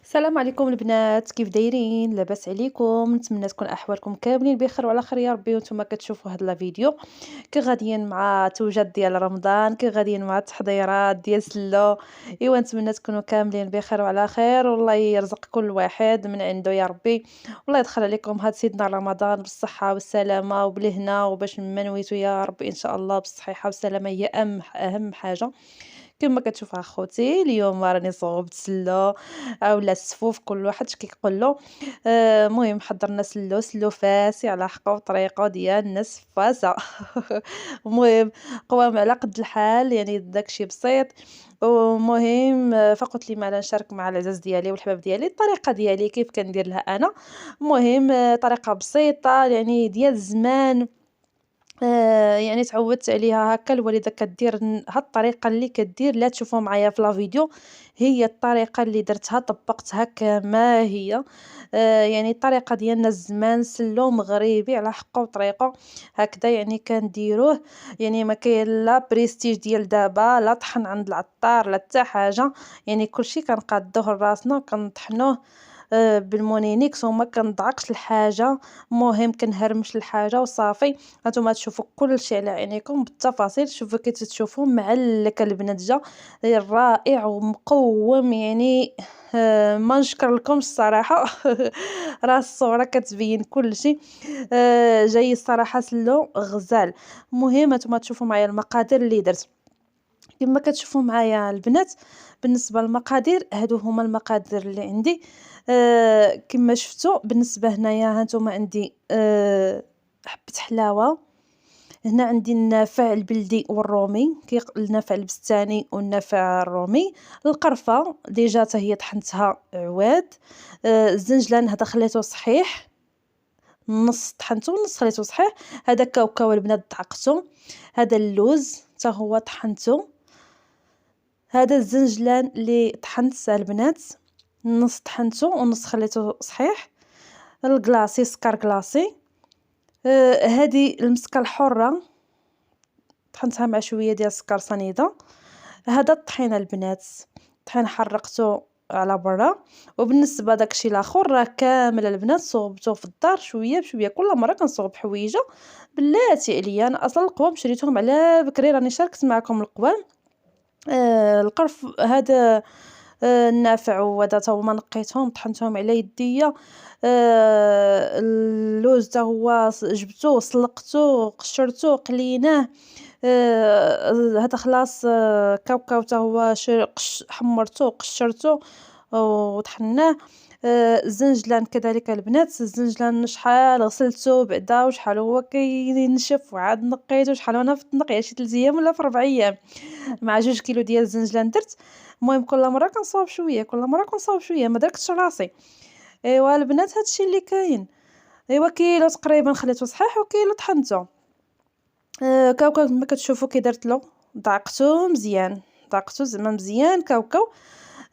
السلام عليكم البنات، كيف دايرين؟ لاباس عليكم؟ نتمنى تكون احوالكم كاملين بخير وعلى خير يا ربي. وانتم كتشوفوا هذا الفيديو كي غاديين مع توجد ديال رمضان، كي غاديين مع التحضيرات ديال سلو. ايوا نتمنى تكونوا كاملين بخير وعلى خير، والله يرزق كل واحد من عنده يا ربي. والله يدخل عليكم هاد سيدنا رمضان بالصحه والسلامه وبالهنا، وباش منويتو يا ربي ان شاء الله بالصحيحه والسلامه، هي اهم حاجه. كما كتشوف اخوتي اليوم راني صوبت سلو اولا السفوف، كل واحد اش كيقول له. المهم حضرنا سلو فاسي على حقه وطريقه ديال الناس فاسه. المهم قوام على قد الحال، يعني داكشي بسيط. ومهم فقلت لي ما نشارك مع العزاز ديالي والحباب ديالي الطريقه ديالي كيف كندير لها انا. المهم طريقه بسيطه يعني ديال زمان. يعني تعودت عليها هاكا، الوالدة كدير هاد الطريقة اللي كدير لا تشوفوا معايا في لا فيديو، هي الطريقة اللي درتها طبقتها كما هي. يعني الطريقة ديالنا الزمان سلو مغربي على حقه وطريقه هكذا يعني كنديروه. يعني ما كاين لا بريستيج ديال دابا، لا طحن عند العطار لا حتى حاجة. يعني كلشي كنقادوه لراسنا وكنطحنوه بالمونينيكس، وما كنضعقش الحاجة. المهم كنهرمش الحاجة وصافي. هانتوما تشوفوا كلشي على عينيكم بالتفاصيل، شوفوا كي تشوفوا معلك البنجة رائع ومقوم يعني. ما نشكر لكمش الصراحة. راه الصورة كتبين كلشي. جاي الصراحة سلو غزال. المهم هانتوما تشوفوا معايا المقادير اللي درت كما كتشوفوا معايا البنات. بالنسبة للمقادير، هادو هما المقادير اللي عندي. كما شفتوا بالنسبة هنايا هانتوما عندي حبة حلاوة. هنا عندي النافع البلدي والرومي، النافع البستاني والنافع الرومي. القرفة ديجا حتى هي طحنتها عواد. الزنجلان هذا خليته صحيح، نص طحنته ونص خليته صحيح. هذا كاوكاو البنات دعقته. هذا اللوز حتى هو طحنته. هذا الزنجلان اللي طحنت البنات، نص طحنته ونص خليته صحيح. الكلاصي سكر كلاصي. هذه المسكه الحره طحنتها مع شويه ديال السكر صنيده. هذا الطحين البنات، الطحين حرقته على برا. وبالنسبه داكشي الاخر راه كامل البنات صوبته في الدار شويه بشويه، كل مره كنصوب حويجه. بلاتي عليا انا اصلا القوام شريتهم على بكري، راني شاركت معكم القوام. القرف هذا النافع وهذا تا هما نقيتهم طحنتهم على يديا. اللوز تا هو جبتو سلقتو قشرتو قليناه. هذا خلاص. كاوكاو تا هو حمرتو قشرتو وطحناه. الزنجلان كذلك البنات، الزنجلان شحال غسلته بعدا وشحال هو كينشف وعاد نقيته، شحال وانا في التنقيه شي 3 ايام ولا في 4 ايام مع 2 كيلو ديال الزنجلان درت. المهم كل مره كنصاوب شويه، كل مره كنصاوب شويه، ما دركتش راسي. ايوا البنات هادشي اللي كاين. ايوا كيلو تقريبا خليته صحيح وكيلو طحنته. كاوكاو كما كتشوفوا كي درت له دعقته مزيان، دعقته زعما مزيان كاوكاو.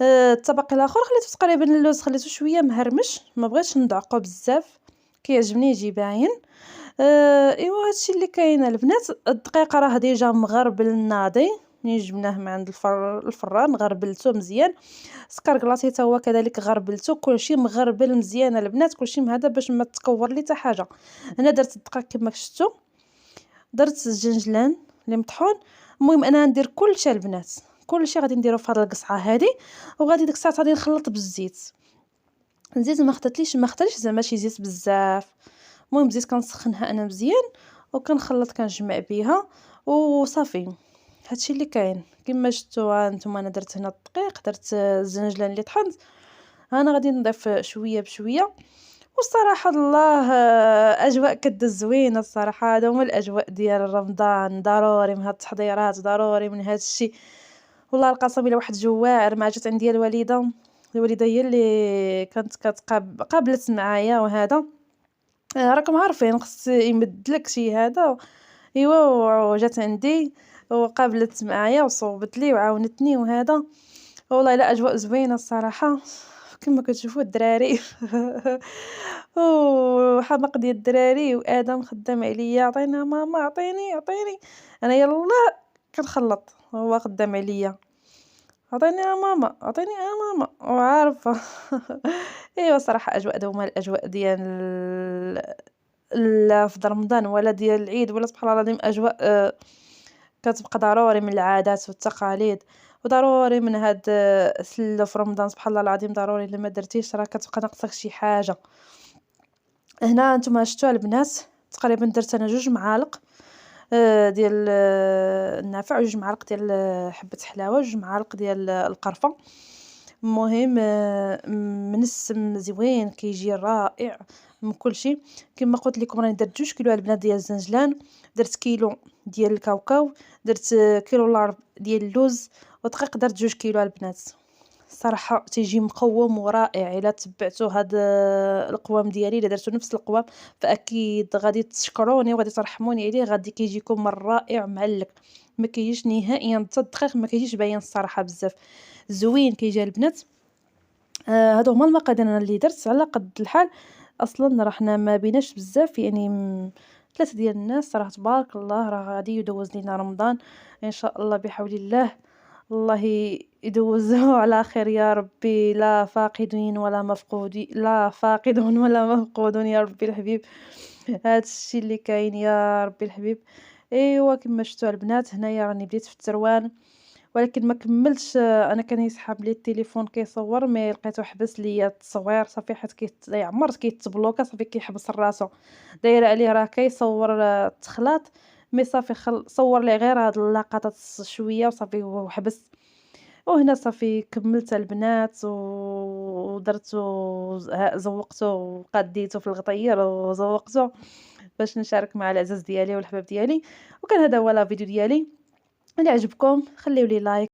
الطبق الاخر خليته تقريبا اللوز خليته شويه مهرمش، ما بغيتش ندعقو بزاف، كيعجبني يجي باين. ايوا هادشي اللي كاين البنات. الدقيق راه ديجا مغربل ناضي، ملي جبناه من عند الفران غربلته مزيان. سكر كلاصي حتى هو كذلك غربلته، كلشي مغربل مزيان البنات، كلشي هذا باش ما تكور لي حتى حاجه. انا درت الدقيق كما شفتوا، درت الجنجلان اللي مطحون. المهم انا ندير كلشي البنات، كلشي غادي نديرو في هذه القصعه هذه، وغادي ديك الساعه غادي نخلط بالزيت. الزيت ما اختاريش زعما شي زيت بزاف. المهم زيت كنسخنها انا مزيان وكنخلط كنجمع بيها وصافي. هادشي اللي كاين كما شفتوا. ها نتوما انا درت هنا الدقيق، درت الزنجلان اللي طحنت. انا غادي نضيف شويه بشويه. والصراحه الله اجواء كدوز زوينه الصراحه. هذا هما الاجواء ديال رمضان، ضروري من هاد التحضيرات، ضروري من هاد الشيء. والله القسم الا واحد جواع ما جات عندي الوالده. الوالده هي اللي كانت قابلت معايا وهذا. راكم عارفين خص يمدلك شي هذا. ايوا وجات عندي وقابلت معايا وصوبت لي وعاونتني وهذا. والله الا اجواء زوينه الصراحه. كما كتشوفوا الدراري. وحماق ديال الدراري وادم خدام عليا، عطينا ماما عطيني عطيني. انا يلا كنخلط، هو خدام عليا. عطيني يا ماما، عطيني يا ماما، وعارفة. أيوا الصراحة أجواء دوما الأجواء ديال في رمضان ولا ديال العيد ولا سبحان الله العظيم أجواء كتبقى ضروري من العادات والتقاليد، وضروري من هاد سلّو في رمضان سبحان الله العظيم ضروري إلا ما درتيش راه كتبقى ناقصك شي حاجة. هنا نتوما شفتوا البنات تقريبا درت أنا 2 معالق ديال النافع، 2 معالق ديال حبة حلاوة، 2 معالق ديال القرفة. المهم منسم زوين كيجي رائع من كلشي. كما قلت لكم راني درت 2 كيلو البنات ديال الزنجلان، درت كيلو ديال الكاوكاو، درت كيلو وربع ديال اللوز، ودقيق درت 2 كيلو البنات. الصراحة تيجي مقوّم ورائع إلا تبعتوا هاد القوام ديالي، إلا درتو نفس القوام فأكيد غادي تشكروني وغادي ترحموني عليه، غادي كيجيكم من رائع معلّق، ما كيجيش نهائيًا حتى الدقيق ما كيجيش باين الصراحة بزاف، زوين كيجي البنات. هادو هما المقادير أنا اللي درت على قد الحال، أصلًا راه حنا ما بيناش بزاف يعني 3 ديال الناس راه تبارك الله راه غادي يدوز لينا رمضان إن شاء الله بحول الله. الله يدوزه على خير يا ربي، لا فاقدين ولا لا فاقدون ولا مفقودون يا ربي الحبيب. هاد الشي اللي كاين يا ربي الحبيب. ايوا كما شفتوا البنات هنايا راني بديت في التروان، ولكن ما كملتش. انا كان يسحب لي التليفون كيصور مي لقيته حبس ليا التصوير صافي حيت عمرت كيتبلوكا صافي كيحبس راسو. دايره عليه راه كيصور التخلاط مي صافي صور لي غير هاد اللقطات شويه وصافي وحبس. وهنا صافي كمّلت البنات ودرت زوّقته وقاديته في الغطير وزوّقته باش نشارك مع العزاز ديالي والأحباب ديالي. وكان هذا هو لا فيديو ديالي، إلا عجبكم خليو لي لايك.